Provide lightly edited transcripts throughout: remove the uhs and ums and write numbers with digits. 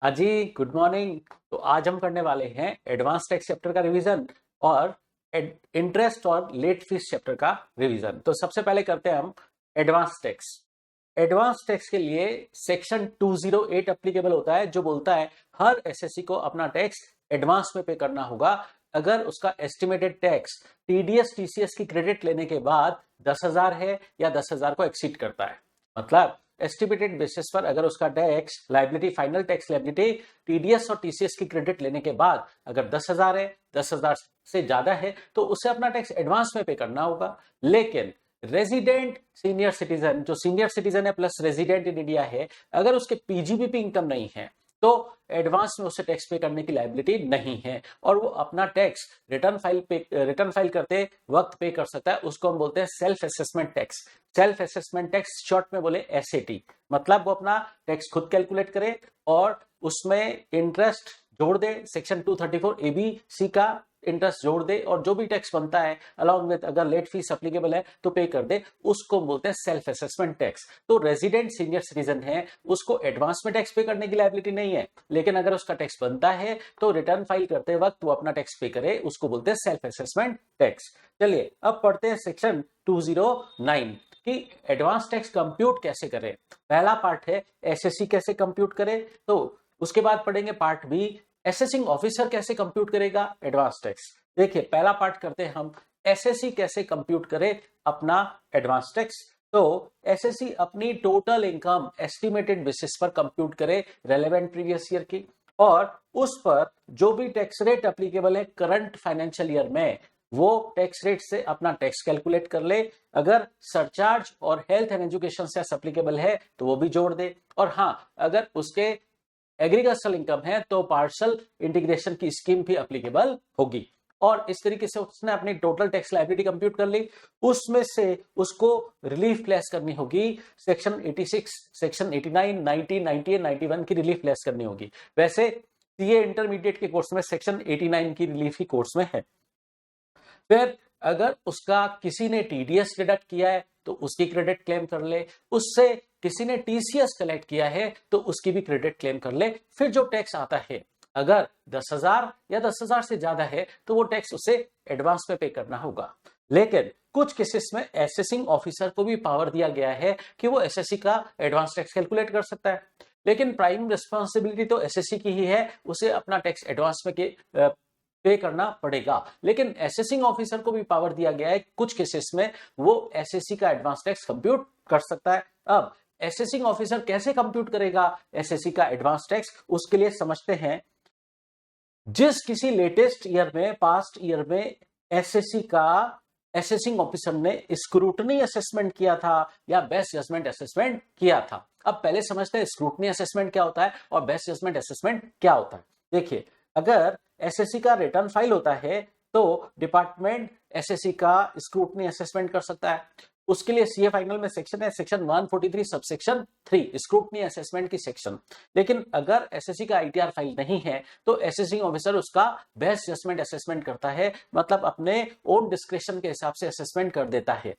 हाँ जी, good morning. तो आज हम करने वाले हैं एडवांस टैक्स चैप्टर का रिवीजन और इंटरेस्ट और लेट फीस चैप्टर का रिवीजन। तो सबसे पहले करते हैं हम एडवांस टैक्स। एडवांस टैक्स के लिए सेक्शन 208 एप्लीकेबल होता है, जो बोलता है हर एसएससी को अपना टैक्स एडवांस में पे करना होगा अगर उसका एस्टिमेटेड टैक्स टीडीएस टीसीएस की क्रेडिट लेने के बाद 10,000 है या 10,000 को एक्सीड करता है। मतलब एस्टिमेटेड बेसिस पर अगर उसका tax liability, final tax liability TDS और टीसीएस की क्रेडिट लेने के बाद अगर 10,000 है, 10,000 से ज्यादा है, तो उसे अपना टैक्स एडवांस में पे करना होगा। लेकिन रेजिडेंट सीनियर सिटीजन, जो सीनियर सिटीजन है प्लस रेजिडेंट इन इंडिया है, अगर उसके पीजीबीपी इनकम नहीं है तो एडवांस में उसे टैक्स पे करने की लायबिलिटी नहीं है और वो अपना टैक्स रिटर्न फाइल करते वक्त पे कर सकता है। उसको हम बोलते हैं self assessment tax. Self assessment tax short में बोले एसएटी। मतलब वो अपना टैक्स खुद कैलकुलेट करे और उसमें इंटरेस्ट जोड़ दे, सेक्शन 234 एबीसी का इंटरेस्ट जोड़ दे और जो भी टैक्स बनता है अलॉन्ग विद, अगर लेट फीस एप्लीकेबल है तो पे कर दे। उसको बोलते हैं सेल्फ असेसमेंट टैक्स। तो रेजिडेंट सीनियर सिटीजन है, उसको एडवांस में टैक्स पे करने की लायबिलिटी नहीं है, लेकिन अगर उसका टैक्स बनता है तो रिटर्न फाइल करते वक्त वो अपना टैक्स पे करे, उसको बोलते हैं सेल्फ असेसमेंट टैक्स। चलिए अब पढ़ते हैं सेक्शन 209 कि एडवांस टैक्स कंप्यूट कैसे करें। पहला पार्ट है एसएससी कैसे कंप्यूट करे, तो उसके बाद पढ़ेंगे पार्ट बी एसेसिंग ऑफिसर कैसे कंप्यूट करेगा एडवांस टैक्स। देखिए पहला पार्ट करते हैं हम एसएससी कैसे कंप्यूट करे अपना एडवांस टैक्स। तो एसएससी अपनी टोटल इनकम एस्टिमेटेड बेसिस पर कंप्यूट करे रेलेवेंट प्रीवियस ईयर की, और उस पर जो भी टैक्स रेट एप्लीकेबल है करंट फाइनेंशियल ईयर में, वो टैक्स रेट से अपना टैक्स कैलकुलेट कर ले। अगर सरचार्ज और हेल्थ एंड एजुकेशन से एप्लीकेबल है तो वो भी जोड़ दे, और हाँ अगर उसके एग्रीकल्चरल इनकम है तो पार्सल इंटीग्रेशन की स्कीम भी एप्लीकेबल होगी। और इस तरीके से उसने अपनी टोटल टैक्स लायबिलिटी कंप्यूट कर ली। उसमें से उसको रिलीफ क्लेस करनी होगी सेक्शन 86, सेक्शन 89, 90, 90 91 की रिलीफ क्लेस करनी होगी। वैसे सीए इंटरमीडिएट के कोर्स में सेक्शन 89 की रिलीफ की कोर्स में है। फिर अगर उसका किसी ने टीडीएस डिडक्ट किया है तो उसकी क्रेडिट क्लेम कर ले, उससे किसी ने टीसीएस कलेक्ट किया है तो उसकी भी क्रेडिट क्लेम कर ले। फिर जो टैक्स आता है अगर 10,000 या 10,000 से ज्यादा है तो वो टैक्स उसे एडवांस में पे करना होगा। लेकिन कुछ केसेस में एसेसिंग ऑफिसर को भी पावर दिया गया है कि वो एसएससी का एडवांस टैक्स कैलकुलेट कर सकता है, लेकिन प्राइम रिस्पॉन्सिबिलिटी तो एसएससी की ही है, उसे अपना टैक्स एडवांस में पे करना पड़ेगा। लेकिन एसेसिंग ऑफिसर को भी पावर दिया गया है कुछ केसेस में, वो एसएससी का एडवांस टैक्स कंप्यूट कर सकता है। अब एसेसिंग ऑफिसर कैसे कंप्यूट करेगा एसएससी का एडवांस टैक्स, उसके लिए समझते हैं। जिस किसी लेटेस्ट ईयर में, पास्ट ईयर में एसएससी का एसेसिंग ऑफिसर ने स्क्रूटनी असेसमेंट किया था या बेस्ट जजमेंट असेसमेंट किया था। अब पहले समझते हैं स्क्रूटनी असेसमेंट क्या होता है और बेस्ट जजमेंट असेसमेंट क्या होता है। देखिए अगर एसएससी का रिटर्न फाइल होता है तो डिपार्टमेंट एसएससी का स्क्रूटनी असेसमेंट कर सकता है। उसके लिए सीए फाइनल में सेक्शन है, सेक्शन 143 सबसेक्शन 3 स्क्रूटनी असेसमेंट की सेक्शन। लेकिन अगर एसएससी का आईटीआर फाइल नहीं है तो एसेसिंग ऑफिसर उसका बेस्ट जजमेंट असेसमेंट करता है, मतलब अपने ओन डिस्क्रिप्शन के हिसाब से असेसमेंट कर देता है।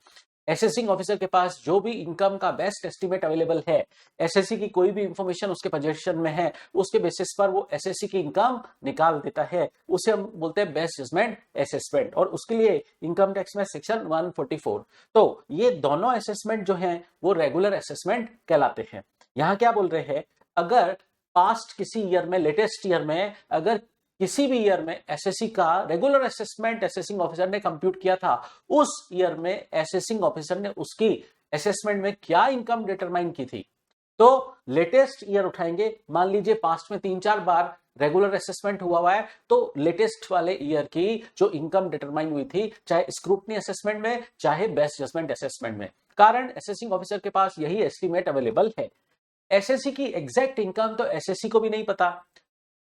एसेसिंग ऑफिसर के पास जो भी इनकम का बेस्ट एस्टीमेट अवेलेबल है, एसएससी की कोई भी इंफॉर्मेशन उसके पोजीशन में है, उसके बेसिस पर वो एसएससी की इनकम निकाल देता है, उसे हम बोलते हैं बेस्ट जजमेंट असेसमेंट। और उसके लिए इनकम टैक्स में सेक्शन 144। तो ये दोनों असेसमेंट जो हैं वो रेगुलर असेसमेंट कहलाते हैं। यहाँ क्या बोल रहे हैं, अगर पास्ट किसी ईयर में, लेटेस्ट ईयर में, अगर किसी भी ईयर में एसएससी का रेगुलर असेसमेंट असेसिंग ऑफिसर ने कंप्यूट किया था, उस ईयर में असेसिंग ऑफिसर ने उसकी असेसमेंट में क्या इनकम डिटरमाइन की थी, तो लेटेस्ट ईयर उठाएंगे। मान लीजिए पास्ट में 3-4 बार रेगुलर असेसमेंट हुआ है, तो लेटेस्ट वाले ईयर की जो इनकम डिटरमाइन हुई थी, चाहे स्क्रूटनी असेसमेंट में चाहे बेस्ट जजमेंट असेसमेंट में, कारण असेसिंग ऑफिसर के पास यही एस्टीमेट अवेलेबल है। एसएससी की एग्जैक्ट इनकम तो एसएससी को भी नहीं पता।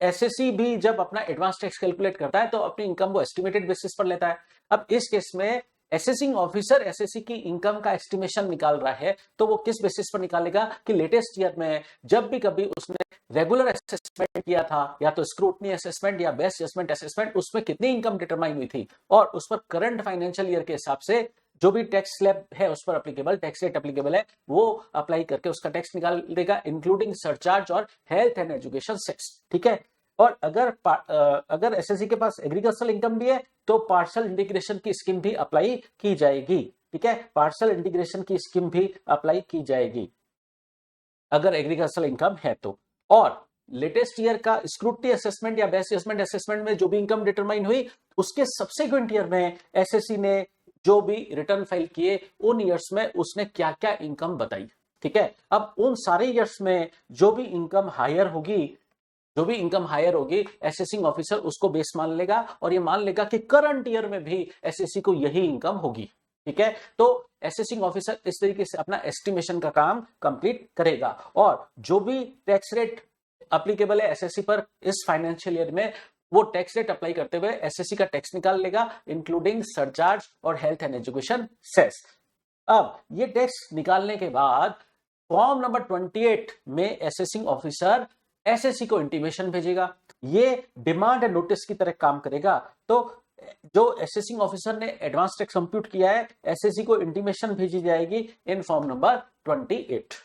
एसएससी भी जब अपना एडवांस टैक्स कैलकुलेट करता है तो अपनी इनकम वो एस्टिमेटेड बेसिस पर लेता है। अब इस केस में असेसिंग ऑफिसर एसएससी की इनकम का एस्टिमेशन निकाल रहा है, तो वो किस बेसिस पर निकालेगा कि लेटेस्ट ईयर में जब भी कभी उसने रेगुलर असेसमेंट किया था या तो स्क्रूटनी असेसमेंट या बेस्ट जजमेंट असेसमेंट, उसमें कितनी इनकम डिटरमाइन हुई थी और उस पर करंट फाइनेंशियल ईयर के हिसाब से जो भी टैक्स स्लैब है उस पर अप्लीकेबल टैक्स रेट अप्लीकेबल है वो अप्लाई करके उसका टैक्स निकाल देगा, इंक्लूडिंग सरचार्ज और हेल्थ एंड एजुकेशन सेस। ठीक है, और अगर एसएससी के पास एग्रीकल्चरल इनकम भी है तो पार्शियल इंटीग्रेशन की स्कीम भी अप्लाई की जाएगी। ठीक है, पार्शियल इंटीग्रेशन की स्कीम भी अप्लाई की जाएगी अगर एग्रीकल्चरल इनकम है तो। और लेटेस्ट ईयर का स्क्रूटनी असेसमेंट या बेस्ट असेसमेंट असेसमेंट में जो भी इनकम डिटरमाइन हुई उसके सब्सिक्वेंट ईयर में एसएससी ने जो भी रिटर्न फाइल किए उन ईयर्स में उसने क्या क्या इनकम बताई। ठीक है, अब उन सारे ईयर्स में जो भी इनकम हायर होगी एसेसिंग ऑफिसर उसको बेस मान लेगा और ये मान लेगा कि करंट ईयर में भी एसएससी को यही इनकम होगी। ठीक है, तो असेसिंग ऑफिसर इस तरीके से अपना एस्टिमेशन का काम कंप्लीट करेगा और जो भी टैक्स रेट अप्लीकेबल है एसएससी पर इस फाइनेंशियल ईयर में वो टैक्स रेट अप्लाई करते हुए एसएससी का टैक्स निकाल लेगा, इंक्लूडिंग सरचार्ज और हेल्थ एंड एजुकेशन सेस। अब ये टैक्स निकालने के बाद फॉर्म नंबर 28 में असेसिंग ऑफिसर एसएससी को इंटीमेशन भेजेगा। ये डिमांड एंड नोटिस की तरह काम करेगा। तो जो असेसिंग ऑफिसर ने एडवांस टैक्स कंप्यूट किया है एसएससी को इंटीमेशन भेजी जाएगी इन फॉर्म नंबर 28।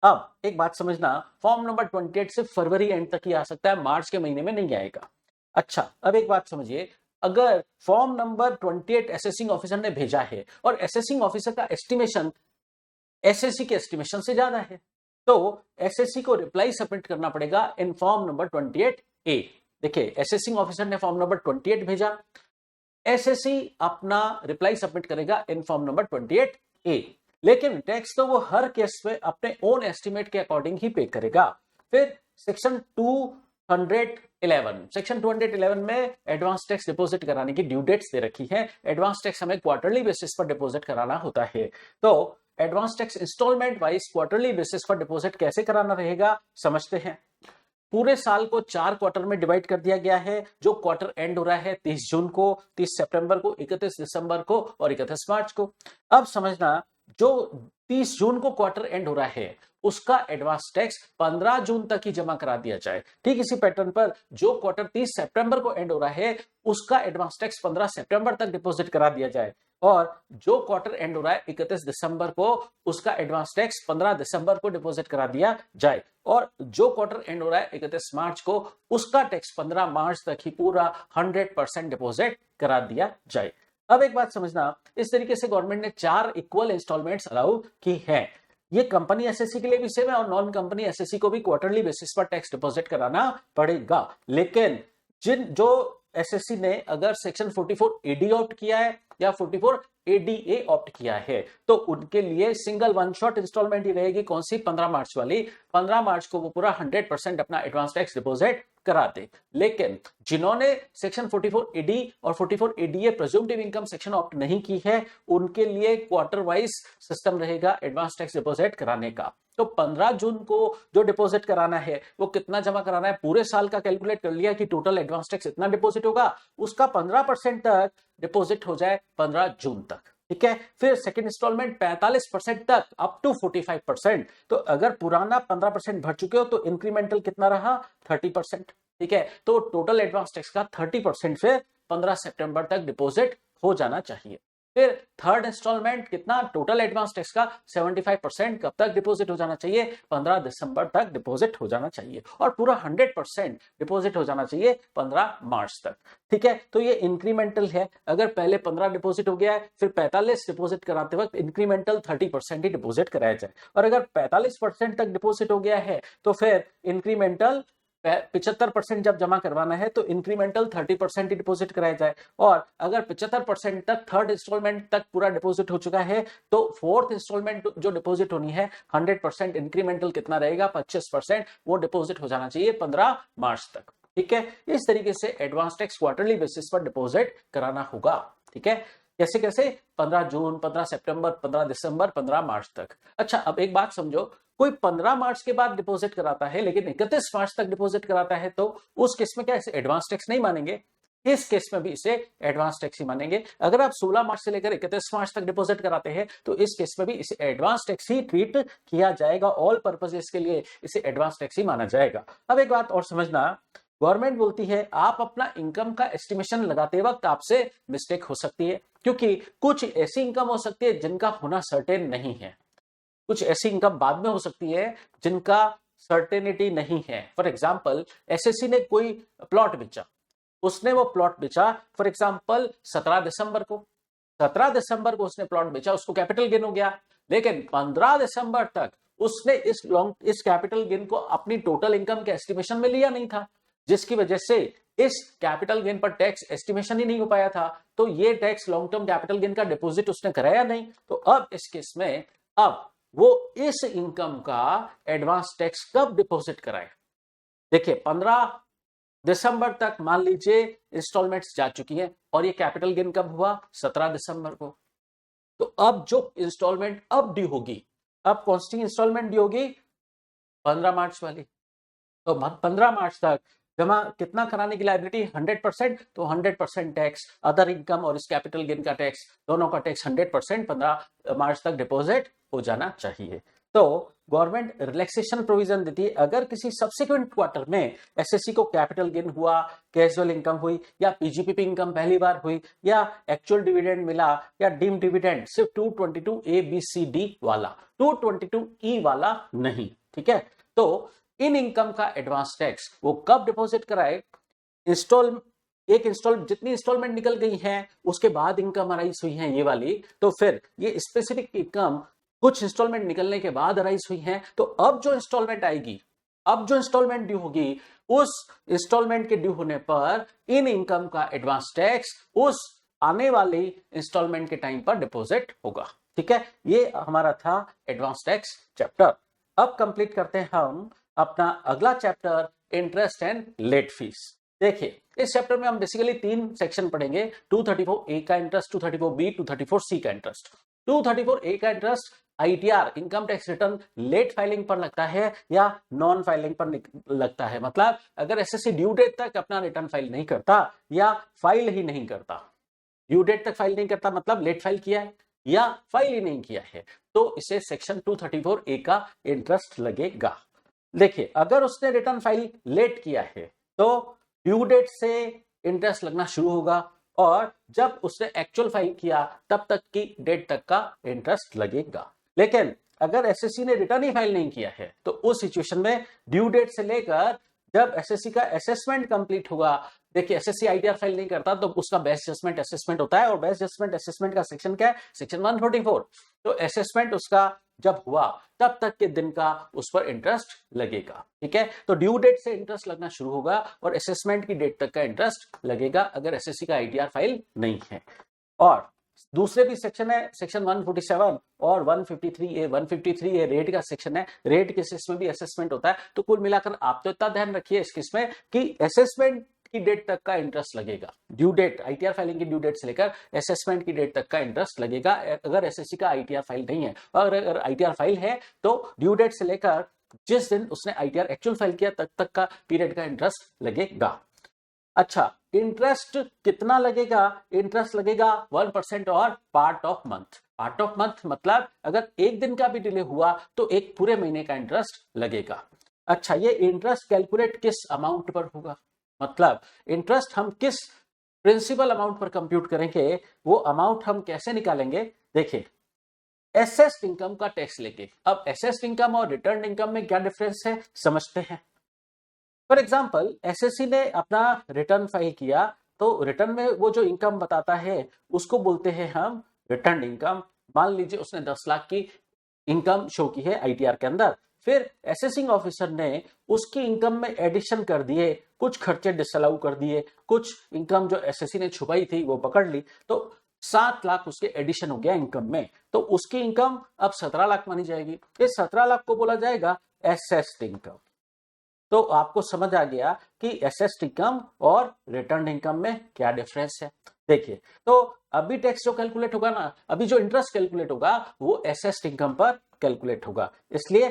अब एक बात समझना, फॉर्म नंबर 28 से फरवरी एंड तक ही आ सकता है, मार्च के महीने में नहीं आएगा। अच्छा, अब एक बात समझिए, अगर फॉर्म नंबर 28 असेसिंग ऑफिसर ने भेजा है और असेसिंग ऑफिसर का एस्टिमेशन एसएससी के एस्टिमेशन से ज्यादा है तो एसएससी को रिप्लाई सबमिट करना पड़ेगा इन फॉर्म नंबर 28A। देखिए, असेसिंग ऑफिसर ने फॉर्म नंबर 28 भेजा, एसएससी अपना रिप्लाई सबमिट करेगा इन फॉर्म नंबर 28A, लेकिन टैक्स तो वो हर केस में अपने ओन एस्टिमेट के अकॉर्डिंग ही पे करेगा। फिर सेक्शन 211 में एडवांस टैक्स डिपॉजिट कराने की ड्यू डेट्स दे रखी है। एडवांस टैक्स हमें क्वार्टरली बेसिस पर डिपॉजिट कराना होता है, तो advance tax instalment wise quarterly basis पर डिपॉजिट कैसे कराना रहेगा समझते हैं। पूरे साल को 4 क्वार्टर में डिवाइड कर दिया गया है। जो क्वार्टर एंड हो रहा है 30 जून को, 30 सितंबर को, 31 दिसंबर को और 31 मार्च को। अब समझना, जो 30 जून को क्वार्टर एंड हो रहा है उसका एडवांस टैक्स 15 जून तक ही जमा करा दिया जाए। ठीक इसी पैटर्न पर जो क्वार्टर 30 सितंबर को एंड हो रहा है उसका एडवांस टैक्स 15 सितंबर तक डिपॉजिट करा दिया जाए, और जो क्वार्टर एंड हो रहा है 31 दिसंबर को उसका एडवांस टैक्स 15 दिसंबर को डिपॉजिट करा दिया जाए, और जो क्वार्टर एंड हो रहा है 31 मार्च को उसका टैक्स 15 मार्च तक ही पूरा 100% डिपॉजिट करा दिया जाए। अब एक बात समझना, इस तरीके से गवर्नमेंट ने 4 इक्वल इंस्टॉलमेंट्स अलाउ की है। ये कंपनी एसएससी के लिए भी सेम है और नॉन कंपनी एसएससी को भी क्वार्टरली बेसिस पर टैक्स डिपॉजिट कराना पड़ेगा। लेकिन जो एसएससी ने अगर सेक्शन 44 एडी ऑप्ट किया है या 44 एडीए ऑप्ट किया है तो उनके लिए सिंगल वन शॉट इंस्टॉलमेंट ही रहेगी। कौन सी? 15 मार्च वाली। 15 मार्च को वो पूरा 100% अपना एडवांस टैक्स डिपॉजिट कराते। लेकिन जिन्होंने सेक्शन 44 एडी और 44 एडीए प्रेज्यूम्टिव इनकम सेक्शन ऑप्ट नहीं की है उनके लिए क्वार्टर वाइज सिस्टम रहेगा एडवांस टैक्स डिपॉजिट कराने का। तो 15 जून को जो डिपॉजिट कराना है वो कितना जमा कराना है, पूरे साल का कैलकुलेट कर लिया कि टोटल एडवांस टैक्स इतना डिपॉजिट होगा, उसका 15% तक डिपॉजिट हो जाए 15 जून तक। ठीक है, फिर सेकंड इंस्टॉलमेंट 45% तक अप टू 45%। तो अगर पुराना 15% भर चुके हो तो इंक्रीमेंटल कितना रहा? 30%। ठीक है, तो टोटल एडवांस टैक्स का 30% फिर 15 सितंबर तक डिपॉजिट हो जाना चाहिए। फिर थर्ड इंस्टॉलमेंट कितना? टोटल एडवांस टैक्स का 75% कब तक डिपॉजिट हो जाना चाहिए? 15 दिसंबर तक डिपॉजिट हो जाना चाहिए, और पूरा 100% डिपॉजिट हो जाना चाहिए 15 मार्च तक। ठीक है, तो ये इंक्रीमेंटल है। अगर पहले 15 डिपॉजिट हो गया है फिर 45 डिपॉजिट कराते वक्त इंक्रीमेंटल 30% ही डिपॉजिट कराया जाए, और अगर 45% तक डिपॉजिट हो गया है तो फिर इंक्रीमेंटल 75% जब जमा करवाना है तो इंक्रीमेंटल 30% ही डिपॉजिट कराया जाए, और अगर 75% तक थर्ड इंस्टॉलमेंट तक पूरा डिपॉजिट हो चुका है तो फोर्थ इंस्टॉलमेंट जो डिपॉजिट होनी है 100% इंक्रीमेंटल कितना रहेगा? 25%। वो डिपॉजिट हो जाना चाहिए 15 मार्च तक। ठीक है, इस तरीके से एडवांस टैक्स क्वार्टरली बेसिस पर डिपॉजिट कराना होगा। ठीक है, कैसे कैसे? 15 जून, 15 सितंबर, 15 दिसंबर, 15 मार्च तक। अच्छा, अब एक बात समझो, कोई 15 मार्च के बाद डिपॉजिट कराता है लेकिन 31 मार्च तक डिपॉजिट कराता है तो उस केस में क्या इसे एडवांस टैक्स नहीं मानेंगे? इस केस में भी इसे एडवांस टैक्स ही मानेंगे। अगर आप 16 मार्च से लेकर 31 मार्च तक डिपॉजिट कराते हैं तो इस केस में भी इसे एडवांस टैक्स ही ट्रीट किया जाएगा। ऑल पर्पसेस के लिए इसे एडवांस टैक्स ही माना जाएगा। अब एक बात और समझना, गवर्नमेंट बोलती है आप अपना इनकम का एस्टिमेशन लगाते वक्त आपसे मिस्टेक हो सकती है, क्योंकि कुछ ऐसी इनकम हो सकती है जिनका होना सर्टेन नहीं है, कुछ ऐसी इनकम बाद में हो सकती है जिनका सर्टेनिटी नहीं है। फॉर एग्जाम्पल, एसएससी ने कोई प्लॉट बेचा, उसने वो प्लॉट बेचा फॉर एग्जाम्पल 17 दिसंबर को, 17 दिसंबर को उसने प्लॉट बेचा, उसको कैपिटल गेन हो गया, लेकिन 15 दिसंबर तक उसने इस कैपिटल गेन को अपनी टोटल इनकम के एस्टिमेशन में लिया नहीं था, जिसकी वजह से इस कैपिटल गेन पर टैक्स एस्टिमेशन ही नहीं हो पाया था। तो ये tax long term capital gain का डिपॉजिट उसने कराया नहीं। तो अब इस केस में अब वो इस इनकम का एडवांस टैक्स कब डिपॉजिट कराए? देखिए 15 दिसंबर तक मान लीजिए इंस्टॉलमेंट्स जा चुकी हैं और ये कैपिटल गेन कब हुआ? 17 दिसंबर को। तो अब जो इंस्टॉलमेंट अब ड्यू होगी, अब कौन सी इंस्टॉलमेंट ड्यू होगी? 15 मार्च वाली। तो 15 मार्च तक जमा कितना कराने की लायबिलिटी? 100%। तो 100% टैक्स, अदर इनकम और इस कैपिटल गेन का टैक्स, दोनों का टैक्स 100% 15 मार्च तक डिपॉजिट हो जाना चाहिए। तो गवर्नमेंट रिलैक्सेशन प्रोविजन देती है, अगर किसी सब्सिक्वेंट क्वार्टर में एसएससी को कैपिटल गेन हुआ, कैजुअल इनकम हुई, या पीजीपीपी इनकम पहली बार हुई, या एक्चुअल डिविडेंड मिला, या डीम डिविडेंड, सिर्फ 222A, B, C, D वाला, 222E वाला नहीं, ठीक है। तो इन इनकम का एडवांस टैक्स वो कब डिपॉजिट कराए? जितनी इंस्टॉलमेंट निकल गई है उसके बाद इनकम अराइज हुई है ये वाली, तो फिर ये स्पेसिफिक इनकम कुछ इंस्टॉलमेंट निकलने के बाद अराइज हुई है। तो अब जो इंस्टॉलमेंट आएगी, अब जो इंस्टॉलमेंट ड्यू होगी, उस इंस्टॉलमेंट के ड्यू होने पर इन इनकम का एडवांस टैक्स उस आने वाली इंस्टॉलमेंट के टाइम पर डिपॉजिट होगा, ठीक है। ये हमारा था एडवांस टैक्स चैप्टर। अब कंप्लीट करते हैं हम अपना अगला chapter, interest and let fees. देखिए इस चैप्टर में हम बेसिकली 3 सेक्शन पढ़ेंगे, 234A का इंटरेस्ट, 234B, 234C का इंटरेस्ट। 234A का interest ITR, income tax return late filing पर लगता है या नॉन फाइलिंग पर लगता है। मतलब अगर एसएससी ड्यू डेट तक अपना रिटर्न फाइल नहीं करता या फाइल ही नहीं करता, ड्यू डेट तक फाइल नहीं करता मतलब लेट फाइल किया है या फाइल ही नहीं किया है, तो इसे सेक्शन 234A का इंटरेस्ट लगेगा। देखिए अगर उसने रिटर्न फाइल लेट किया है तो ड्यू डेट से इंटरेस्ट लगना शुरू होगा, और जब उसने एक्चुअल फाइल किया तब तक की डेट तक का इंटरेस्ट लगेगा। लेकिन अगर एसएससी ने रिटर्न ही फाइल नहीं किया है तो उस सिचुएशन में ड्यू डेट से लेकर जब एसएससी का असेसमेंट कंप्लीट होगा, देखिए एसएससी आईटीआर फाइल नहीं करता तो उसका बेस्ट जजमेंट असेसमेंट होता है, और बेस्ट जजमेंट असेसमेंट का सेक्शन क्या है? सेक्शन 144। तो असेसमेंट उसका जब हुआ तब तक के दिन का उस पर इंटरेस्ट लगेगा, ठीक है। तो ड्यू डेट से इंटरेस्ट लगना शुरू होगा और असेसमेंट की डेट तक का इंटरेस्ट लगेगा अगर एसएससी का आईटीआर फाइल नहीं है। और दूसरे भी सेक्शन है, सेक्शन 147 और 153A। 153A रेट का सेक्शन है, रेट के केस में भी असेसमेंट होता है। तो कुल मिलाकर आप तो इतना ध्यान रखिए इस केस में कि असेसमेंट की डेट तक का इंटरेस्ट लगेगा, ड्यू डेट, आईटीआर फाइलिंग की ड्यू डेट से लेकर असेसमेंट की डेट तक का इंटरेस्ट लगेगा अगर एसएससी का आईटीआर फाइल नहीं है। और अगर आईटीआर फाइल है तो ड्यू डेट से लेकर जिस दिन उसने आईटीआर एक्चुअल फाइल किया तक का पीरियड का इंटरेस्ट लगेगा। अच्छा, इंटरेस्ट कितना लगेगा? इंटरेस्ट लगेगा 1% और part of month. Part of month मतलब अगर एक दिन का भी डिले हुआ तो एक पूरे महीने का इंटरेस्ट लगेगा। अच्छा, ये इंटरेस्ट कैलकुलेट किस अमाउंट पर होगा? मतलब इंटरेस्ट हम किस प्रिंसिपल अमाउंट पर कंप्यूट करेंगे, वो अमाउंट हम कैसे निकालेंगे? देखिए एसेस्ड इनकम का टैक्स लेके। अब एसेस्ड इनकम और रिटर्न इनकम में क्या डिफरेंस है समझते हैं। फॉर एग्जाम्पल एसएससी ने अपना रिटर्न फाइल किया तो रिटर्न में वो जो इनकम बताता है उसको बोलते हैं हम रिटर्न इनकम। मान लीजिए उसने 10 लाख की इनकम शो की है आईटीआर के अंदर, फिर असेसिंग ऑफिसर ने उसकी इनकम में एडिशन कर दिए, कुछ खर्चे डिसअलाउ कर दिए, कुछ इनकम जो एसएससी ने छुपाई थी वो पकड़ ली, तो 7 लाख उसके एडिशन हो गया इनकम में। तो उसकी इनकम अब 17 लाख मानी जाएगी। इस 17 लाख को बोला जाएगा एसेस्ड इनकम। तो आपको समझ आ गया कि एसेस्ड इनकम और रिटर्न इनकम में क्या डिफरेंस है। देखिए तो अभी टैक्स जो कैलकुलेट होगा ना, अभी जो इंटरेस्ट कैलकुलेट होगा वो एसेस्ड इनकम पर कैलकुलेट होगा। इसलिए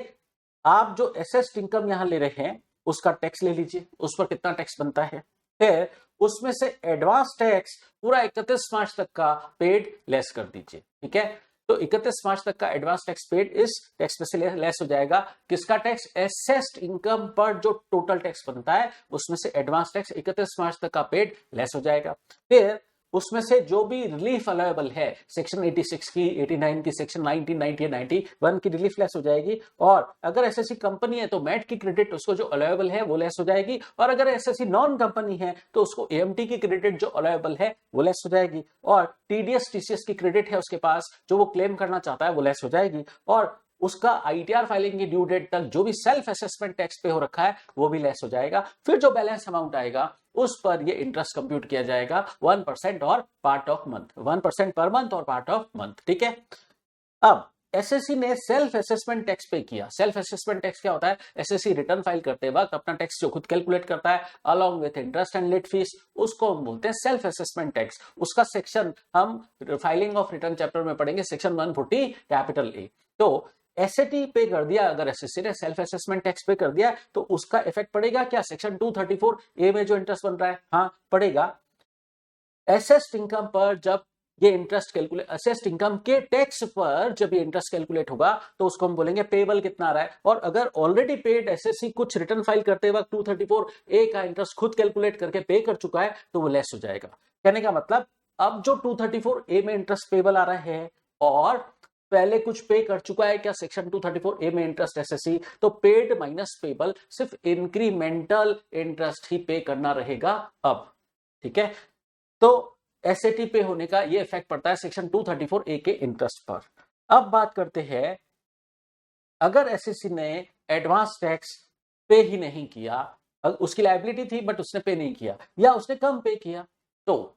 आप जो एसेस्ड इनकम यहां ले रहे हैं उसका टैक्स ले लीजिए, उस पर कितना टैक्स बनता है, फिर उसमें से एडवांस टैक्स पूरा 31 मार्च तक का पेड लेस कर दीजिए, ठीक है। तो 31 मार्च तक का एडवांस टैक्स पेड इस टैक्स पे से लेस हो जाएगा। किसका टैक्स? एसेस्ड इनकम पर जो टोटल टैक्स बनता है उसमें से एडवांस टैक्स 31 मार्च तक का पेड लेस हो जाएगा। फिर उसमें से जो भी रिलीफ अलाउेबल है सेक्शन 86 की, 89 की, सेक्शन 1990 91 की रिलीफ लेस हो जाएगी। और अगर एसएससी कंपनी है तो मैट की क्रेडिट उसको जो अलाउेबल है वो लेस हो जाएगी। और अगर एसएससी नॉन कंपनी है तो उसको एएमटी की क्रेडिट जो अलाउेबल है वो लेस हो जाएगी। और टीडीएस टीसीएस की क्रेडिट है उसके पास जो वो क्लेम करना चाहता है वो लेस हो जाएगी। और उसका आईटीआर फाइलिंग की ड्यू डेट तक जो भी सेल्फ असेसमेंट टैक्स पे हो रखा है वो भी लेस हो जाएगा। फिर जो बैलेंस अमाउंट आएगा उस पर ये इंटरेस्ट कंप्यूट किया जाएगा 1% और part of month, 1% per month और पार्ट ऑफ मंथ। ठीक है। अब एसएससी ने सेल्फ असेसमेंट टैक्स पे किया। सेल्फ असेसमेंट टैक्स क्या होता है? एसएससी रिटर्न फाइल करते वक्त अपना टैक्स जो खुद कैलकुलेट करता है along with interest and let fees, उसको हम बोलते हैं सेल्फ असेसमेंट टैक्स। उसका सेक्शन हम फाइलिंग ऑफ रिटर्न चैप्टर में पढ़ेंगे, सेक्शन 140 कैपिटल ए। तो एसएटी पे कर दिया, अगर एसएससी ने सेल्फ असेसमेंट टैक्स पे कर दिया तो उसका इफेक्ट पड़ेगा क्या? सेक्शन 234 ए में जो इंटरेस्ट बन रहा है, हाँ पड़ेगा। एसेस्ड इनकम पर जब ये इंटरेस्ट कैलकुलेट, असेस्ड इनकम के टैक्स पर जब ये इंटरेस्ट कैलकुलेट होगा तो उसको हम बोलेंगे पेबल कितना आ रहा है। और अगर ऑलरेडी पेड एसएससी कुछ रिटर्न फाइल करते वक्त 234 ए का इंटरेस्ट खुद कैलकुलेट करके पे कर चुका है तो वो लेस हो जाएगा। कहने का मतलब अब जो 234 ए में इंटरेस्ट पेबल आ रहा है और पहले कुछ पे कर चुका है क्या सेक्शन 234 ए में इंटरेस्ट एसएससी, तो पेड माइनस पेबल सिर्फ इंक्रीमेंटल इंटरेस्ट ही पे करना रहेगा अब। ठीक है। तो एसएटी पे होने का ये इफेक्ट पड़ता है सेक्शन 234 ए के इंटरेस्ट पर। अब बात करते हैं अगर एसएससी ने एडवांस टैक्स पे ही नहीं किया, उसकी लायबिलिटी थी बट उसने पे नहीं किया या उसने कम पे किया, तो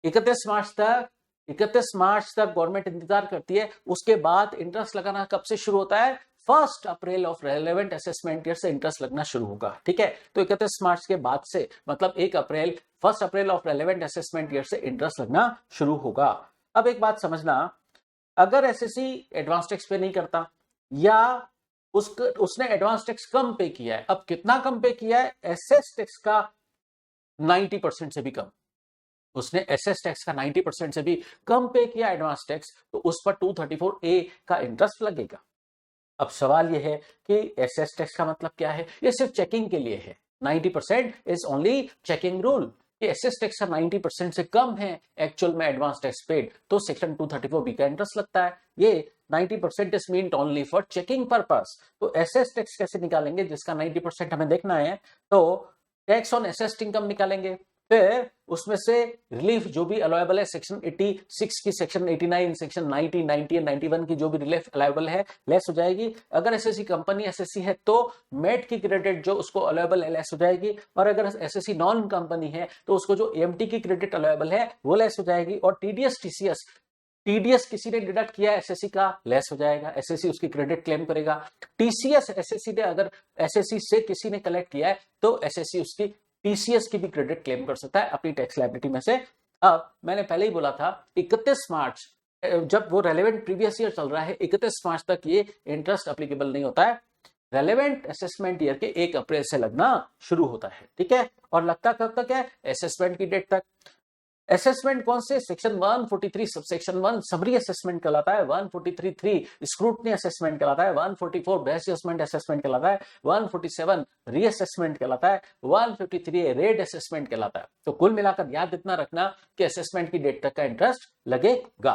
31 मार्च तक गवर्नमेंट इंतजार करती है। उसके बाद इंटरेस्ट लगाना कब से शुरू होता है? 1 अप्रैल ऑफ रेलेवेंट असेसमेंट ईयर से इंटरेस्ट लगना शुरू होगा। ठीक है। तो 31 मार्च के बाद से मतलब 1 अप्रैल ऑफ रेलेवेंट असेसमेंट ईयर से इंटरेस्ट लगना शुरू होगा। अब एक बात समझना, अगर एसएससी एडवांस टैक्स पे नहीं करता या उसने एडवांस टैक्स कम पे किया है, अब कितना कम पे किया है? एसेस टैक्स का 90% से भी कम। उसने एसेस टैक्स का 90% से भी कम पे किया एडवांस टैक्स, तो उस पर 234 ए का इंटरेस्ट लगेगा। अब सवाल यह है कि एसेस टैक्स का मतलब क्या है? ये सिर्फ चेकिंग के लिए है। 90% is only checking rule. Assess tax का 90% से कम है एक्चुअल में एडवांस टैक्स पेड, तो सेक्शन 234 बी का इंटरेस्ट लगता है। ये 90% is meant only for checking purpose. तो एसेस टैक्स कैसे निकालेंगे जिसका 90% हमें देखना है? तो टैक्स ऑन एसेस्ड इनकम निकालेंगे, फिर उसमें से रिलीफ जो भी अलाउेबल है सेक्शन 86 की, सेक्शन 89, सेक्शन 90, 90 और 91 की जो भी रिलीफ अलाउेबल है लेस हो जाएगी। अगर एसएससी कंपनी एसएससी है तो मेट की क्रेडिट जो उसको अलाउेबल है लेस हो जाएगी। और अगर एसएससी नॉन कंपनी है तो उसको जो एएमटी की क्रेडिट अलाउेबल है वो लेस हो जाएगी। और टीडीएस किसी ने डिडक्ट किया एसएससी का, लेस हो जाएगा, एसएससी उसकी क्रेडिट क्लेम करेगा। टीसीएस एसएससी ने अगर एसएससी से किसी ने कलेक्ट किया है तो एसएससी उसकी टीसीएस की भी क्रेडिट क्लेम कर सकता है अपनी टैक्स लायबिलिटी में से। अब मैंने पहले ही बोला था 31 मार्च जब वो रेलेवेंट प्रीवियस ईयर चल रहा है, 31 मार्च तक ये इंटरेस्ट एप्लीकेबल नहीं होता है। रेलेवेंट असेसमेंट ईयर के 1 अप्रैल से लगना शुरू होता है। ठीक है। और लगता कब तक है? असेसमेंट की डेट तक। असेसमेंट कौन से? सेक्शन 143 सबसेक्शन 1 समरी असेसमेंट कहलाता है, 143(3) स्क्रूटनी असेसमेंट कहलाता है, 144 बेस्ट जजमेंट असेसमेंट कहलाता है, 147 रीअसेसमेंट कहलाता है, 153 रेड असेसमेंट कहलाता है। तो कुल मिलाकर याद इतना रखना कि असेसमेंट की डेट तक का इंटरेस्ट लगेगा।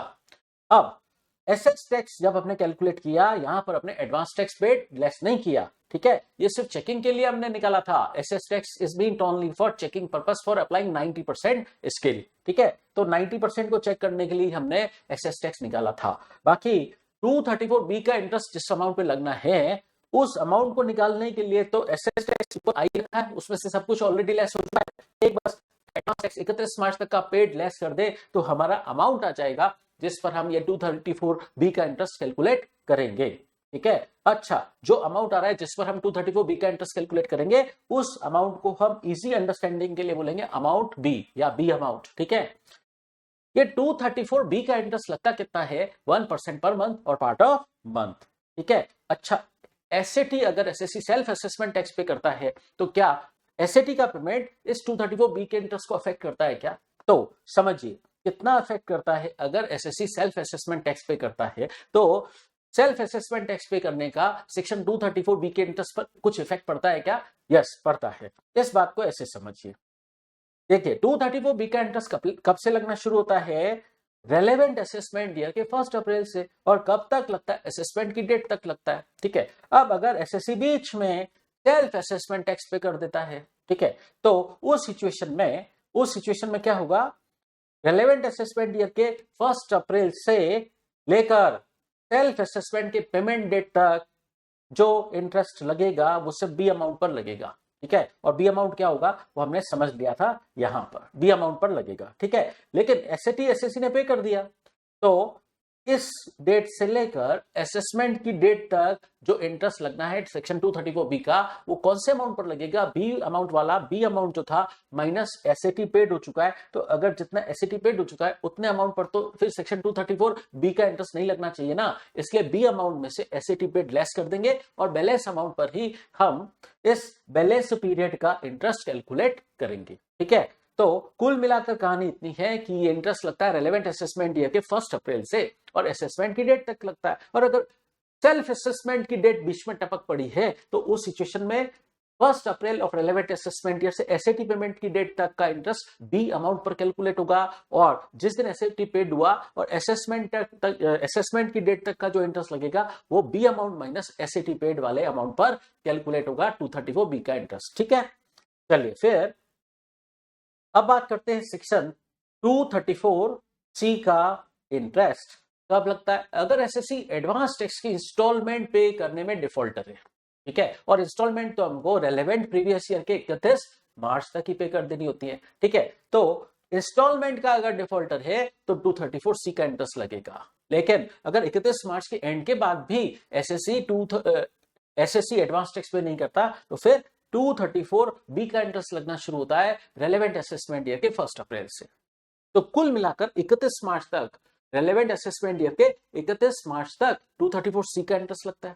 अब एसेस टैक्स जब हमने कैलकुलेट किया, यहां पर अपने एडवांस टैक्स पेड लेस नहीं किया। ठीक है। ये सिर्फ चेकिंग के लिए हमने निकाला था। Assess tax is been only for checking purpose for applying 90% scale. ठीक है। तो 90% को चेक करने के लिए हमने एसेस टैक्स निकाला था। बाकी 234B का इंटरेस्ट जिस अमाउंट पे लगना है उस अमाउंट को निकालने के लिए तो एसेस टैक्स ऊपर आई रखा है, उसमें से सब कुछ ऑलरेडी लेस हो चुका है। एक बस एडवांस टैक्स 31 मार्च तक का पेड लेस कर दे तो हमारा अमाउंट आ जाएगा जिस पर हम ये 234B का इंटरेस्ट कैलकुलेट करेंगे। ठीक है। अच्छा, जो अमाउंट आ रहा है जिस पर हम 234B का इंटरेस्ट कैलकुलेट करेंगे उस अमाउंट को हम इजी अंडरस्टैंडिंग के लिए बोलेंगे अमाउंट बी या बी अमाउंट। ठीक है। ये 234B का इंटरेस्ट लगता कितना है? 1% पर मंथ और पार्ट ऑफ मंथ। ठीक है। अच्छा, एसएटी अगर एसएससी सेल्फ असेसमेंट टैक्स पे करता है तो क्या एसएटी का पेमेंट इस 234B के इंटरेस्ट को अफेक्ट करता है क्या? तो समझिए, कितना इफेक्ट करता है अगर एसएससी सेल्फ असेसमेंट टैक्स पे करता है, तो सेल्फ असेसमेंट टैक्स पे करने का सेक्शन 234B के इंटरेस्ट पर कुछ इफेक्ट पड़ता है क्या? यस, पड़ता है। इस बात को ऐसे समझिए, देखिए 234B का इंटरेस्ट कब से लगना शुरू होता है? रेलेवेंट असेसमेंट ईयर के 1 अप्रैल से, और कब तक लगता है? असेसमेंट की डेट तक लगता है, ठीक है। अब अगर एसएससी बीच में सेल्फ असेसमेंट टैक्स पे कर देता है, ठीक है, तो उस सिचुएशन में क्या होगा? रेलेवेंट असेसमेंट ईयर के 1 अप्रैल से लेकर सेल्फ असेसमेंट के पेमेंट डेट तक जो इंटरेस्ट लगेगा वो सब बी अमाउंट पर लगेगा, ठीक है। और बी अमाउंट क्या होगा वो हमने समझ लिया था, यहां पर बी अमाउंट पर लगेगा, ठीक है। लेकिन एसएटी एसएससी ने पे कर दिया, तो इस डेट से लेकर असेसमेंट की डेट तक जो इंटरेस्ट लगना है सेक्शन 234B का, वो कौन से अमाउंट पर लगेगा? बी अमाउंट वाला। बी अमाउंट जो था माइनस एसएटी पेड हो चुका है, तो अगर जितना एसएटी पेड हो चुका है उतने अमाउंट पर तो फिर सेक्शन 234B का इंटरेस्ट नहीं लगना चाहिए ना, इसलिए बी अमाउंट में से एसएटी पेड लेस कर देंगे और बैलेंस अमाउंट पर ही हम इस बैलेंस पीरियड का इंटरेस्ट कैलकुलेट करेंगे, ठीक है। तो कुल मिलाकर कहानी इतनी है कि ये इंटरेस्ट लगता है रेलेवेंट असेसमेंट ईयर के 1 अप्रैल से और असेसमेंट की डेट तक लगता है। और अगर सेल्फ असेसमेंट की डेट बीच में टपक पड़ी है तो उस सिचुएशन में 1 अप्रैल ऑफ रेलेवेंट असेसमेंट ईयर से एसएटी पेमेंट की डेट तक का इंटरेस्ट बी अमाउंट पर कैलकुलेट होगा, और जिस दिन एसएटी पेड हुआ और असेसमेंट की डेट तक का जो इंटरेस्ट लगेगा वो B amount minus SAT paid वाले अमाउंट पर कैलकुलेट होगा 234B का इंटरेस्ट, ठीक है। चलिए फिर अब बात करते हैं सेक्शन 234C का इंटरेस्ट कब लगता है? अगर एसएससी एडवांस टैक्स की इंस्टॉलमेंट पे करने में डिफॉल्टर है, ठीक है, और इंस्टॉलमेंट तो हमको रेलेवेंट प्रीवियस ईयर के 31 मार्च तक ही पे कर देनी होती है, ठीक है। तो इंस्टॉलमेंट का अगर डिफॉल्टर है तो 234C का इंटरेस्ट लगेगा। लेकिन अगर 31 मार्च के एंड के बाद भी एसएससी एडवांस टैक्स पे नहीं करता तो फिर 234B का इंटरेस्ट लगना शुरू होता है रेलेवेंट असेसमेंट ईयर के 1 अप्रैल से। तो कुल मिलाकर 31 मार्च तक रेलेवेंट असेसमेंट ईयर के 31 मार्च तक 234C का इंटरेस्ट लगता है।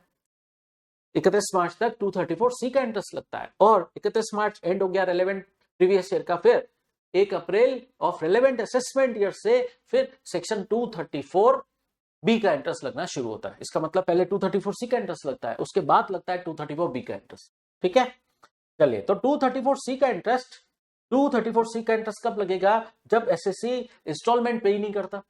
31 मार्च तक 234C का इंटरेस्ट लगता है और 31 मार्च एंड हो गया रेलेवेंट प्रीवियस ईयर का, फिर 1 अप्रैल ऑफ रेलेवेंट असेसमेंट ईयर से फिर सेक्शन 234B का इंटरेस्ट लगना शुरू होता है। इसका मतलब पहले 234C का इंटरेस्ट लगता है, उसके बाद लगता है 234B का इंटरेस्ट, ठीक है। चलिए, तो 234C का इंटरेस्ट कब लगेगा? जब एसएससी इंस्टॉलमेंट पे ही नहीं करता।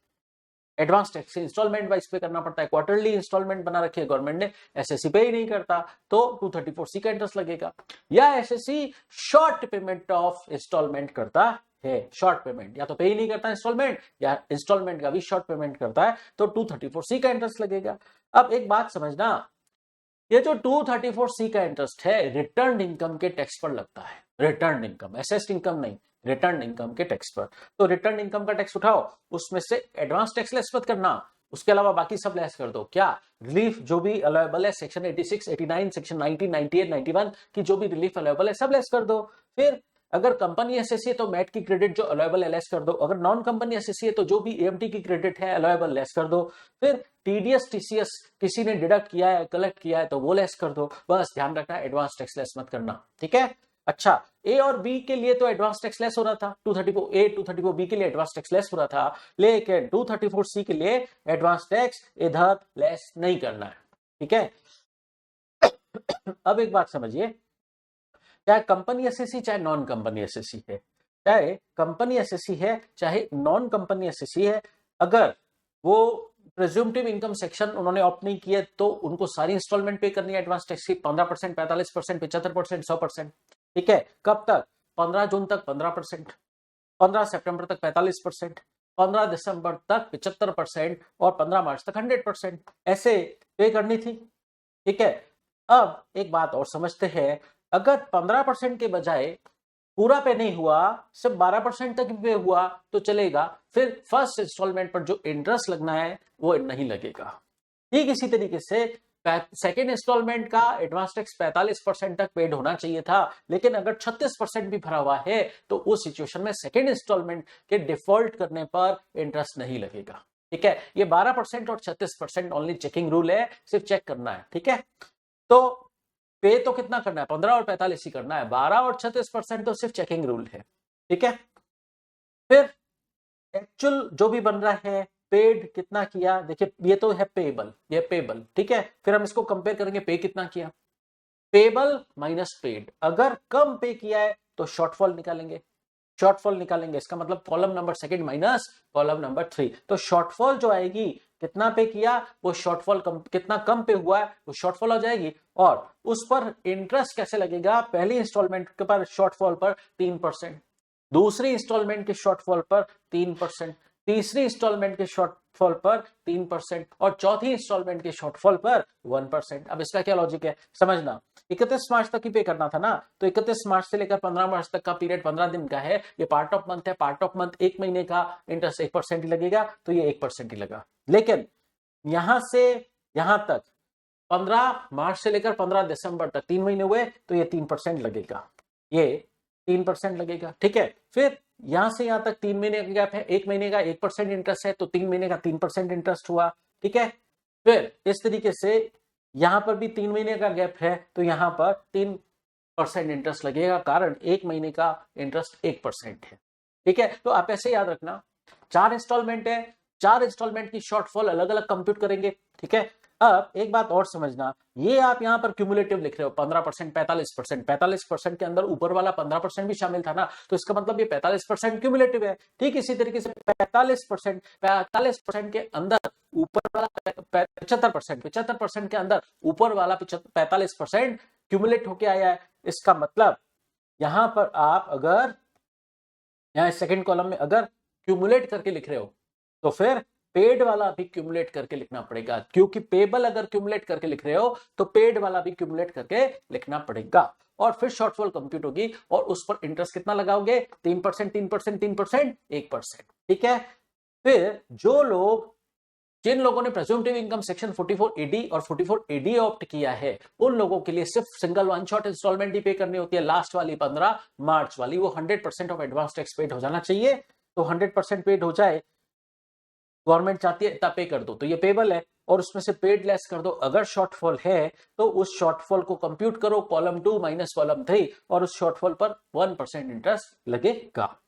एडवांस टैक्स से इंस्टॉलमेंट वाइज पे करना पड़ता है, क्वार्टरली इंस्टॉलमेंट बना रखी है गवर्नमेंट ने, एसएससी पे ही नहीं करता तो 234C का इंटरेस्ट लगेगा। या SSC short payment of instalment करता है, शॉर्ट पेमेंट या तो पे ही नहीं करता इंस्टॉलमेंट या इंस्टॉलमेंट का भी शॉर्ट पेमेंट करता है तो 234C का इंटरेस्ट लगेगा। अब एक बात समझना, ये जो 234C का इंटरेस्ट है रिटर्न इनकम के टैक्स पर लगता है, रिटर्न इनकम, एसेस्ड इनकम नहीं, रिटर्न इनकम के टैक्स पर। तो रिटर्न इनकम का टैक्स उठाओ, उसमें से एडवांस टैक्स लेस मत करना, उसके अलावा बाकी सब लेस कर दो। क्या रिलीफ जो भी अलाउेबल है सेक्शन 86, 89, सेक्शन 90, 98, 91 की जो भी रिलीफ अलाउेबल है सब लेस कर दो। फिर अगर कंपनी एसएससी है तो मैट की क्रेडिट जो अलाउेबल है लेस कर दो, अगर नॉन कंपनी एसएससी है तो जो भी एएमटी की क्रेडिट है अलाउेबल लेस कर दो। फिर टीडीएस टीसीएस किसी ने डिडक्ट किया है, कलेक्ट किया है तो वो लेस कर दो। बस ध्यान रखना एडवांस टैक्स लेस मत करना, ठीक है। अच्छा, ए और बी के लिए तो एडवांस टैक्स लेस हो रहा था, 234A 234B के लिए एडवांस टैक्स लेस हो रहा था, लेकिन 234C के लिए एडवांस टैक्स इधर लेस नहीं करना है, ठीक है। अब एक बात समझिए, चाहे कंपनी एसएससी चाहे नॉन कंपनी एसएससी है, चाहे कंपनी एसएससी है चाहे नॉन कंपनी एसएससी है, अगर वो प्रिज्यूमटिव इनकम सेक्शन उन्होंने ऑप्ट नहीं किया तो उनको सारी इंस्टॉलमेंट पे करनी है एडवांस टैक्स की, 15%, 45%, 75%, 100%, ठीक है। कब तक? 15 जून तक 15%, 15 सितंबर तक 45%, 15 दिसंबर तक 75% और 15 मार्च तक 100%, ऐसे पे करनी थी, ठीक है। अब एक बात और समझते हैं, अगर 15% के बजाय पूरा पे नहीं हुआ, सिर्फ 12% तक पे हुआ तो चलेगा, फिर फर्स्ट इंस्टॉलमेंट पर जो इंटरेस्ट लगना है वो नहीं लगेगा। ठीक इसी तरीके से सेकेंड इंस्टॉलमेंट का एडवांस टैक्स 45% तक पेड होना चाहिए था, लेकिन अगर 36% भी भरा हुआ है तो उस सिचुएशन में सेकेंड इंस्टॉलमेंट के डिफॉल्ट करने पर इंटरेस्ट नहीं लगेगा, ठीक है। ये 12% और 36% ओनली चेकिंग रूल है, सिर्फ चेक करना है, ठीक है। तो पे तो कितना करना है? 15 और 45 ही करना है, 12 और 36% तो सिर्फ चेकिंग रूल है, ठीक है। फिर एक्चुअल जो भी बन रहा है, पेड कितना किया, देखिए ये तो है पेबल, ये पेबल, ठीक है। फिर हम इसको कंपेयर करेंगे, पे कितना किया, पेबल माइनस पेड। अगर कम पे किया है तो शॉर्टफॉल निकालेंगे, शॉर्टफॉल निकालेंगे, इसका मतलब column number second minus column number 3। तो शॉर्टफॉल जो आएगी, कितना पे किया वो शॉर्टफॉल, कितना कम पे हुआ है वो शॉर्टफॉल हो जाएगी। और उस पर इंटरेस्ट कैसे लगेगा, पहली इंस्टॉलमेंट के पर शॉर्टफॉल पर 3%, दूसरी इंस्टॉलमेंट के शॉर्टफॉल पर 3%, तीसरी इंस्टॉलमेंट के शॉर्टफॉल पर 3% और चौथी इंस्टॉलमेंट के शॉर्टफॉल पर 1%। अब इसका क्या लॉजिक है समझना, 31 मार्च तक ही पे करना था ना, तो 31 मार्च से लेकर 15 मार्च तक का पीरियड 15 दिन का है, ये पार्ट ऑफ मंथ है, पार्ट ऑफ मंथ एक महीने का इंटरेस्ट 1% ही लगेगा, तो ये 1% ही लगा। लेकिन यहां से यहां तक 15 मार्च से लेकर 15 दिसंबर तक 3 महीने हुए, तो ये 3% लगेगा, ये 3% लगेगा, ठीक है। फिर यहां से यहां तक 3 महीने का गैप है, एक महीने का 1% इंटरेस्ट है, तो 3 महीने का 3% इंटरेस्ट हुआ, ठीक है। फिर इस तरीके से यहां पर भी 3 महीने का गैप है, तो यहां पर 3% इंटरेस्ट लगेगा, कारण एक महीने का इंटरेस्ट 1% है, ठीक है। तो आप ऐसे याद रखना, 4 इंस्टॉलमेंट है, 4 इंस्टॉलमेंट की शॉर्टफॉल अलग अलग कंप्यूट करेंगे, ठीक है। अब एक बात और समझना, ये आप यहां पर क्यूमुलेटिव लिख रहे हो 15%, 45%, 45% के अंदर ऊपर वाला 15% भी शामिल था ना, तो इसका मतलब ये 45% क्यूमुलेटिव है। ठीक इसी तरीके से 45% के अंदर ऊपर वाला 75% के अंदर ऊपर वाला 45% क्यूमुलेट होके आया है। इसका मतलब यहां पर आप अगर यहां सेकंड कॉलम में अगर क्यूमुलेट करके लिख रहे हो, तो फिर पेड वाला भी क्यूमुलेट करके लिखना पड़ेगा, क्योंकि पेबल अगर क्यूमुलेट करके लिख रहे हो तो पेड वाला भी क्यूमुलेट करके लिखना पड़ेगा। और फिर शॉर्टफॉल कंप्यूट होगी और उस पर इंटरेस्ट कितना लगाओगे, 3%, 3%, 3%, 1%, ठीक है। फिर जिन लोगों ने प्रेज्यूम्टिव इनकम सेक्शन 44AD और 44AD ऑप्ट किया है, उन लोगों के लिए सिर्फ सिंगल वन शॉट इंस्टॉलमेंट ही पे करनी होती है, लास्ट वाली 15 मार्च वाली, वो 100% ऑफ एडवांस टैक्स पेड हो जाना चाहिए। तो 100% पेड हो जाए, गवर्नमेंट चाहती है इतना पे कर दो, तो ये पेबल है, और उसमें से पेड लेस कर दो। अगर शॉर्टफॉल है तो उस शॉर्टफॉल को कंप्यूट करो, कॉलम 2 माइनस कॉलम 3, और उस शॉर्टफॉल पर 1% इंटरेस्ट लगेगा।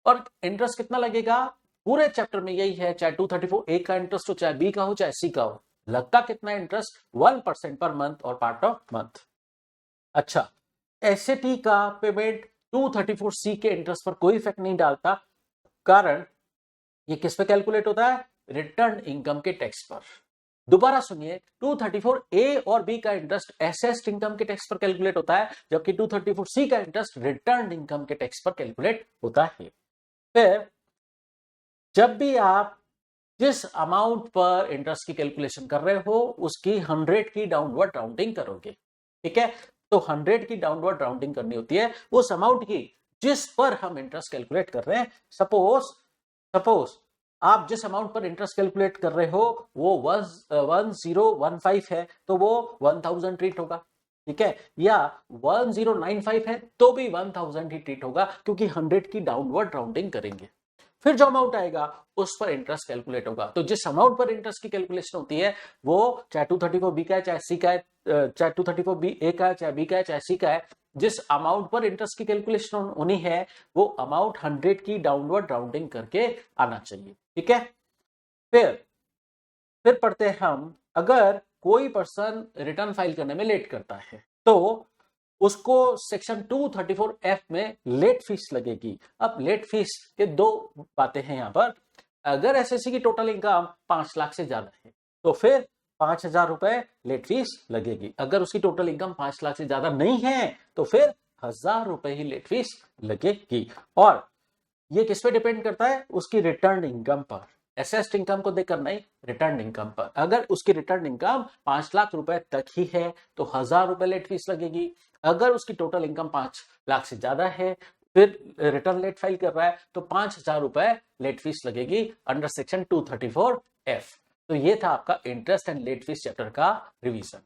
और इंटरेस्ट कितना लगेगा, पूरे चैप्टर में यही है, चाहे 234A का इंटरेस्ट हो, चाहे बी का हो, चाहे सी का हो, लगता कितना इंटरेस्ट, 1% पर मंथ और पार्ट ऑफ मंथ। अच्छा, एसएटी का पेमेंट 234C के इंटरेस्ट पर कोई इफेक्ट नहीं डालता, कारण ये किस पे कैलकुलेट होता है, रिटर्न इनकम के टैक्स पर। दोबारा सुनिए, 234A और बी का इंटरेस्ट एसेस्ड इनकम के टैक्स पर कैलकुलेट होता है, जबकि 234C का इंटरेस्ट रिटर्न इनकम के टैक्स पर कैलकुलेट होता है। फिर जब भी आप जिस अमाउंट पर इंटरेस्ट की कैलकुलेशन कर रहे हो, उसकी 100 की डाउनवर्ड राउंडिंग करोगे, ठीक है। तो 100 की डाउनवर्ड राउंडिंग करनी होती है उस अमाउंट की जिस पर हम इंटरेस्ट कैलकुलेट कर रहे हैं। सपोज आप जिस अमाउंट पर इंटरेस्ट कैलकुलेट कर रहे हो वो 1015 है, तो वो 1000 ट्रीट होगा, ठीक है। या 1095 है तो भी 1000 ही ट्रीट होगा, क्योंकि 100 की डाउनवर्ड राउंडिंग करेंगे। फिर जो अमाउंट आएगा उस पर इंटरेस्ट कैलकुलेट होगा। तो जिस अमाउंट पर इंटरेस्ट की कैलकुलेशन होती है वो चाहे 234B का है, चाहे सी का है, चाहे 234A का है, चाहे बी का है, चाहे सी का है, जिस अमाउंट पर इंटरेस्ट की कैलकुलेशन होनी है वो अमाउंट 100 की डाउनवर्ड राउंडिंग करके आना चाहिए, ठीक है। फिर पढ़ते हैं हम, अगर कोई पर्सन रिटर्न फाइल करने में लेट करता है तो उसको सेक्शन 234F में लेट फीस लगेगी। अब लेट फीस के दो बातें हैं यहां पर, अगर एसएससी की टोटल इनकम 5 लाख से ज्यादा है तो फिर 5,000 रुपए लेट फीस लगेगी। अगर उसकी टोटल इनकम 5 लाख से ज्यादा नहीं है तो फिर 1,000 रुपए ही लेट फीस लगेगी। और ये किस पे डिपेंड करता है, उसकी रिटर्न इनकम पर, एसेस्ड इनकम को देखकर नहीं, रिटर्न इनकम पर। अगर उसकी रिटर्न इनकम 5 लाख रुपए तक ही है तो 1,000 रुपए लेट फीस लगेगी। अगर उसकी टोटल इनकम 5 लाख से ज्यादा है, फिर रिटर्न लेट फाइल कर रहा है, तो 5,000 रुपए लेट फीस लगेगी अंडर सेक्शन 234F। तो ये था आपका interest and let fees chapter का रिवीजन।